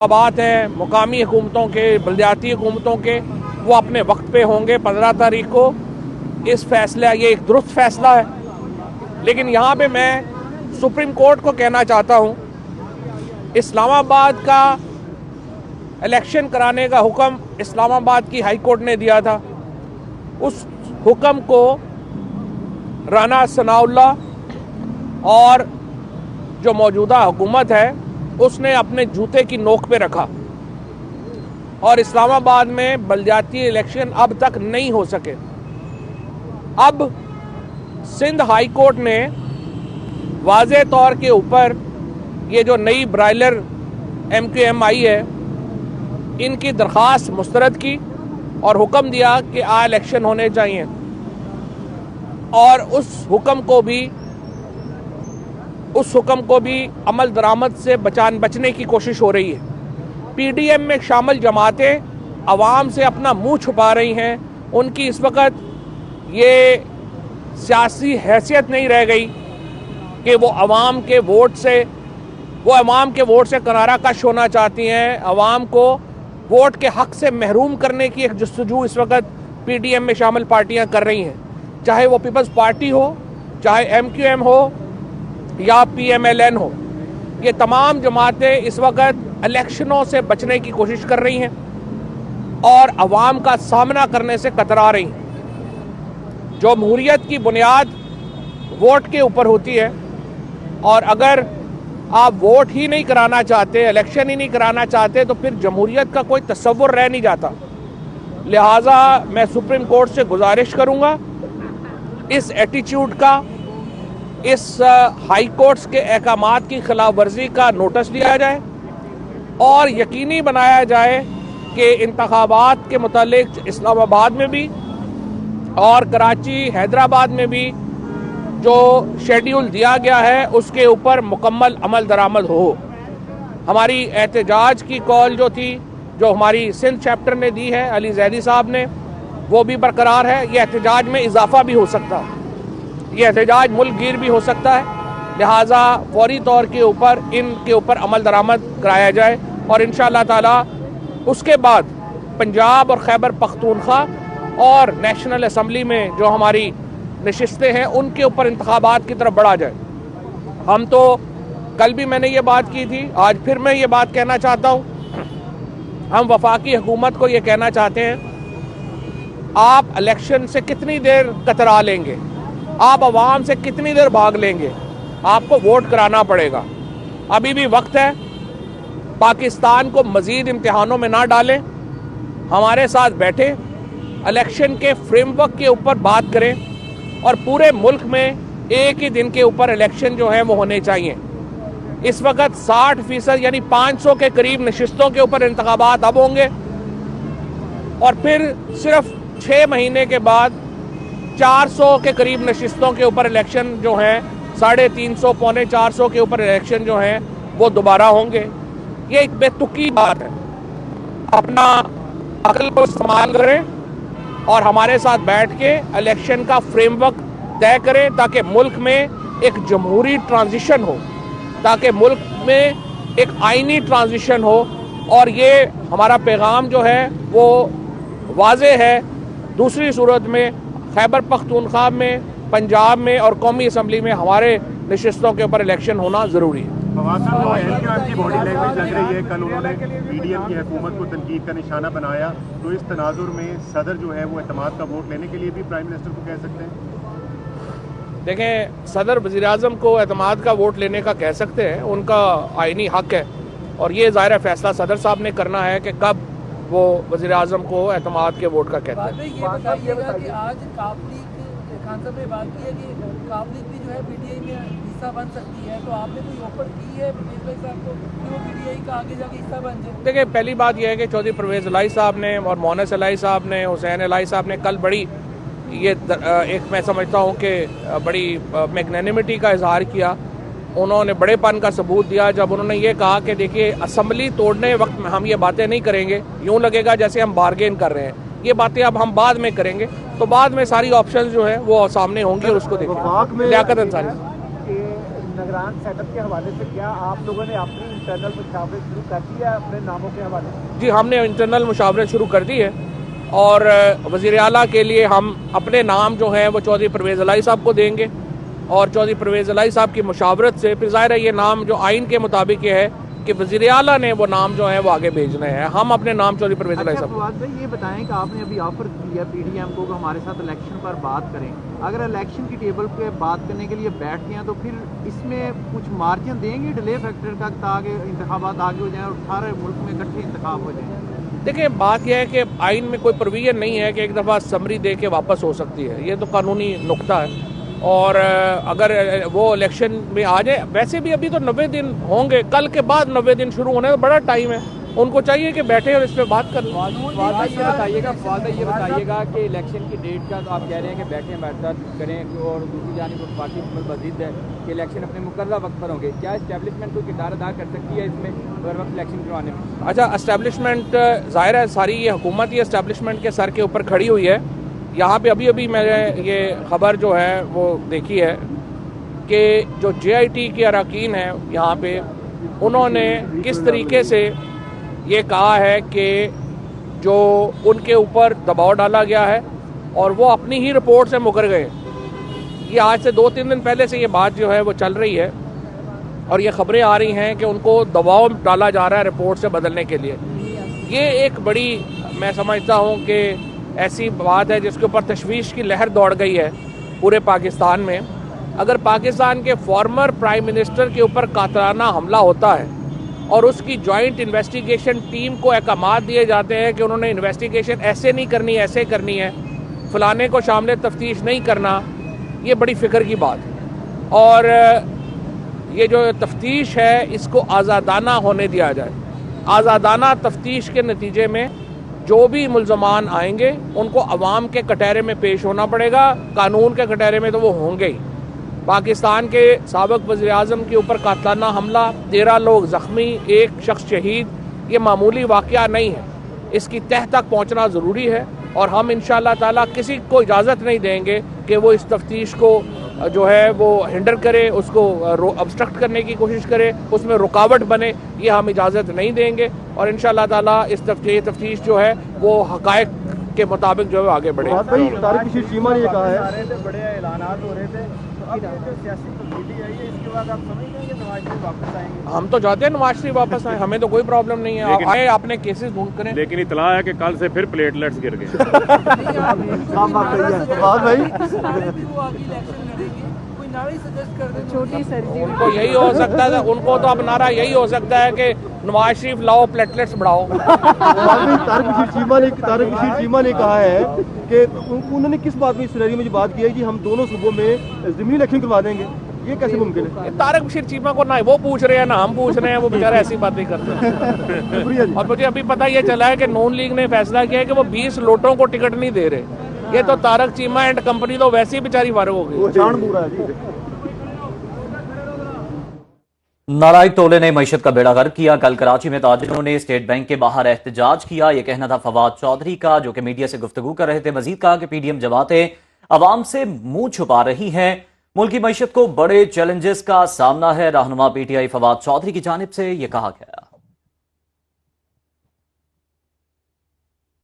बात है मुकामी हुकूमतों के, बलदियाती हुकूमतों के, वो अपने वक्त पे होंगे 15 तारीख को। इस फैसला, ये एक दुरुस्त फैसला है, लेकिन यहाँ पे मैं सुप्रीम कोर्ट को कहना चाहता हूँ, इस्लामाबाद का इलेक्शन कराने का हुक्म इस्लामाबाद की हाई कोर्ट ने दिया था। उस हुक्म को राना सनाउल्लाह और जो मौजूदा हुकूमत है उसने अपने जूते की नोक पे रखा और इस्लामाबाद में बलदियाती इलेक्शन अब तक नहीं हो सके। अब सिंध हाई कोर्ट ने वाज़े तौर के ऊपर ये जो नई ब्राइलर MQM आई है, इनकी दरख्वास्त मुस्तरद की और हुक्म दिया कि इलेक्शन होने चाहिए, और उस हुक्म को भी अमल दरामद से बचने की कोशिश हो रही है। PDM में शामिल जमातें अवाम से अपना मुंह छुपा रही हैं। उनकी इस वक्त ये सियासी हैसियत नहीं रह गई कि वो अवाम के वोट से किनारा कश होना चाहती हैं। अवाम को वोट के हक से महरूम करने की एक जस्तजू इस वक्त PDM में शामिल पार्टियां कर रही हैं, चाहे वो पीपल्स पार्टी हो, चाहे MQM हो या PMLN हो। ये तमाम जमातें इस वक्त इलेक्शनों से बचने की कोशिश कर रही हैं और अवाम का सामना करने से कतरा रही हैं। जमहूरियत की बुनियाद वोट के ऊपर होती है, और अगर आप वोट ही नहीं कराना चाहते, इलेक्शन ही नहीं कराना चाहते, तो फिर जमहूरियत का कोई तस्वुर रह नहीं जाता। लिहाजा मैं सुप्रीम कोर्ट से गुजारिश करूंगा, इस एटीट्यूड का, इस हाई कोर्ट्स के अहकामात की खिलाफ वर्जी का नोटिस लिया जाए और यकीनी बनाया जाए कि इंतखाबात के मुतालिक इस्लामाबाद में भी और कराची, हैदराबाद में भी जो शेड्यूल दिया गया है उसके ऊपर मुकम्मल अमल दरामद हो। हमारी एहतजाज की कॉल जो थी, जो हमारी सिंध चैप्टर ने दी है, अली जैदी साहब ने, वो भी बरकरार है। ये एहतजाज में इजाफा भी हो सकता है, ये एहतजाज मुल्क गिर भी हो सकता है। लिहाजा फौरी तौर के ऊपर इनके ऊपर अमल दरामद कराया जाए और इंशाअल्लाह ताला उसके बाद पंजाब और खैबर पख्तूनख्वा और नेशनल असम्बली में जो हमारी नशिस्तें हैं उनके ऊपर इंतखाबात की तरफ बढ़ा जाए। हम तो कल भी मैंने ये बात की थी, आज फिर मैं ये बात कहना चाहता हूँ। हम वफाकी हुकूमत को ये कहना चाहते हैं, आप इलेक्शन से कितनी देर कतरा लेंगे, आप अवाम से कितनी देर भाग लेंगे, आपको वोट कराना पड़ेगा। अभी भी वक्त है, पाकिस्तान को मजीद इम्तिहानों में ना डालें, हमारे साथ बैठे इलेक्शन के फ्रेमवर्क के ऊपर बात करें और पूरे मुल्क में एक ही दिन के ऊपर इलेक्शन जो है वो होने चाहिए। इस वक्त 60% यानी 500 के करीब नशिस्तों के ऊपर इंतखाबात अब होंगे और फिर सिर्फ 6 महीने के बाद 400 के करीब नशिस्तों के ऊपर इलेक्शन जो हैं, 350 पौने 400 के ऊपर इलेक्शन जो हैं वो दोबारा होंगे। ये एक बेतुकी बात है। अपना अक्ल को इस्तेमाल करें और हमारे साथ बैठ के इलेक्शन का फ्रेमवर्क तय करें ताकि मुल्क में एक जमहूरी ट्रांजिशन हो, ताकि मुल्क में एक आईनी ट्रांजिशन हो। और ये हमारा पैगाम जो है वो वाज़े है। दूसरी सूरत में खैबर पख्तूनख्वा में, पंजाब में और कौमी असम्बली में हमारे नशिस्तों के ऊपर इलेक्शन होना ज़रूरी है। की बॉडी लैंग्वेज लग रही है, कल उन्होंने PDM की हुकूमत को तनकीद का निशाना बनाया, तो इस तनाजुर में सदर जो है वो एतमाद का वोट लेने के लिए भी प्राइम मिनिस्टर को कह सकते हैं? देखें, सदर वज़ीर आज़म को एतमाद का वोट लेने का कह सकते हैं, उनका आईनी हक है, और ये ज़ाहिर फैसला सदर साहब ने करना है कि कब वो वज़ीर आज़म को एतमाद के वोट का कहते हैं। ये बताइएगा कि आज काबली खान साहब ने बात की है कि काबली भी जो है PTI में हिस्सा बन सकती है, तो आपने कोई ऑफर की है परवेज भाई साहब को कि वो PTI का आगे जाके हिस्सा बन जाए? देखिए, पहली बात यह है कि चौधरी परवेज इलाही साहब ने और मोनस इलाही साहब ने, हुसैन इलाही साहब ने कल बड़ी ये एक मैं समझता हूँ कि बड़ी मैग्नेनिमिटी का इजहार किया। उन्होंने बड़ेपन का सबूत दिया जब उन्होंने ये कहा कि देखिए, असम्बली तोड़ने वक्त में हम ये बातें नहीं करेंगे, यूँ लगेगा जैसे हम बार्गेन कर रहे हैं, ये बातें अब हम बाद में करेंगे। तो बाद में सारी ऑप्शंस जो है वो सामने होंगी और उसको देखेंगे। लियाकत अंसारी निगरान सेटअप के हवाले से क्या आप लोगों ने अपनी इंटरनल मुशावरे शुरू कर दी है अपने नामों के हवाले से? जी, हमने इंटरनल मुशावरे शुरू कर दी है और वज़ीर आला के लिए हम अपने नाम जो हैं वो चौधरी परवेज़ इलाही साहब को देंगे और चौधरी परवेज़ इलाही साहब की मुशावरत से फिर ज़ाहिर है ये नाम जो आइन के मुताबिक ये है कि वज़ीर आला ने वो नाम जो है वो आगे भेजने हैं। हम अपने नाम चौधरी परवेज़ इलाही साहब। फवाद भाई ये बताएं कि आपने अभी ऑफर दिया पीडीएम को कि हमारे साथ इलेक्शन पर बात करें, अगर इलेक्शन की टेबल पे बात करने के लिए बैठ गए हैं तो फिर इसमें कुछ मार्जिन देंगे डिले फैक्टर का ताकि इंतखाबात आगे हो जाएं और सारे मुल्क में इकट्ठे इंतखाब हो जाएं? देखिए, बात यह है कि आइन में कोई प्रोविजन नहीं है कि एक दफ़ा समरी दे के वापस हो सकती है, ये तो कानूनी नुक्ता है। और अगर वो इलेक्शन में आ जाए, वैसे भी अभी तो 90 दिन होंगे, कल के बाद 90 दिन शुरू होने में बड़ा टाइम है, उनको चाहिए कि बैठे और इस पर बात कर लें। ये बताइएगा कि इलेक्शन की डेट का तो आप कह रहे हैं कि बैठें बैठा करें और दूसरी जानिब पार्टी मजीद है कि इलेक्शन अपने मुकर्रर वक्त पर होंगे, क्या इस्टेब्लिशमेंट कोई किरदार अदा कर सकती है इसमें हर वक्त इलेक्शन करवाने में? अच्छा, इस्टेब्लिशमेंट ज़ाहिर है सारी ये हुकूमत ही इस्टेब्लिशमेंट के सर के ऊपर खड़ी हुई है। यहाँ पे अभी मैंने ये खबर जो है वो देखी है कि जो JIT के अरकान हैं यहाँ पे, उन्होंने किस तरीके से ये कहा है कि जो उनके ऊपर दबाव डाला गया है और वो अपनी ही रिपोर्ट से मुकर गए। ये आज से 2-3 दिन पहले से ये बात जो है वो चल रही है और ये खबरें आ रही हैं कि उनको दबाव डाला जा रहा है रिपोर्ट से बदलने के लिए। ये एक बड़ी, मैं समझता हूँ कि ऐसी बात है जिसके ऊपर तशवीश की लहर दौड़ गई है पूरे पाकिस्तान में। अगर पाकिस्तान के फॉर्मर प्राइम मिनिस्टर के ऊपर कातलाना हमला होता है और उसकी जॉइंट इन्वेस्टिगेशन टीम को अहकामात दिए जाते हैं कि उन्होंने इन्वेस्टिगेशन ऐसे नहीं करनी, ऐसे करनी है, फलाने को शामिल तफ्तीश नहीं करना, ये बड़ी फ़िक्र की बात है। और ये जो तफ्तीश है इसको आज़ादाना होने दिया जाए। आज़ादाना तफ्तीश के नतीजे में जो भी मुल्ज़मान आएंगे उनको अवाम के कटहरे में पेश होना पड़ेगा, कानून के कटहरे में तो वो होंगे ही। पाकिस्तान के साबिक़ वज़ीर आज़म के ऊपर कातलाना हमला, 13 लोग ज़ख्मी, 1 शख्स शहीद, ये मामूली वाक़या नहीं है, इसकी तह तक पहुँचना ज़रूरी है और हम इंशाअल्लाह ताला किसी को इजाज़त नहीं देंगे कि वो इस तफ्तीश को जो है वो हिंडर करे, उसको ऑब्स्ट्रक्ट करने की कोशिश करे, उसमें रुकावट बने, ये हम इजाज़त नहीं देंगे और इंशाअल्लाह ताला इस तफ्तीश जो है वो हक़ाइक़ के मुताबिक जो है आगे बढ़े। तारिक बशीर चीमा ने ये कहा है, बड़े ऐलानात हो रहे थे, तो अब जो सियासी तब्दीली आई है इसके बाद आप समझ रहे हैं कि नवाज शरीफ वापस आएंगे? हम तो चाहते हैं नवाज शरीफ वापस आए, हमें तो कोई प्रॉब्लम नहीं है, आए अपने केसेस ढूंढ करें। लेकिन इतला है कि कल से फिर प्लेटलेट्स गिर गए। छोटी सर्जरी उनको यही हो सकता है, उनको तो अब नारा यही हो सकता है कि नवाज शरीफ लाओ, प्लेटलेट्स बढ़ाओ। तारिक बशीर चीमा ने कहा है कि उन्होंने किस बात में, इस सिनेरियो में जो बात की है कि हम दोनों सूबों में ज़मीनी इलेक्शन करवा देंगे, ये कैसे मुमकिन है? तारिक बशीर चीमा को ना वो पूछ रहे हैं ना हम पूछ रहे हैं, वो बेचारा ऐसी बातें करते हैं। और मुझे अभी पता ये चला है कि नून लीग ने फैसला किया है कि वो 20 लोटों को टिकट नहीं दे रहे। ये तो तारिक चीमा एंड कंपनी तो वैसे ही बेचारी फारग हो गई। नारायण तोले ने मईशत का बेड़ा गर्क किया। कल कराची में ताजिरों ने स्टेट बैंक के बाहर एहतजाज किया। यह कहना था फवाद चौधरी का, जो कि मीडिया से गुफ्तगू कर रहे थे। मजीद कहा कि पीडीएम जमातें अवाम से मुंह छुपा रही हैं, मुल्क की मईशत को बड़े चैलेंजेस का सामना है। रहनुमा पीटीआई फवाद चौधरी की जानिब से यह कहा गया।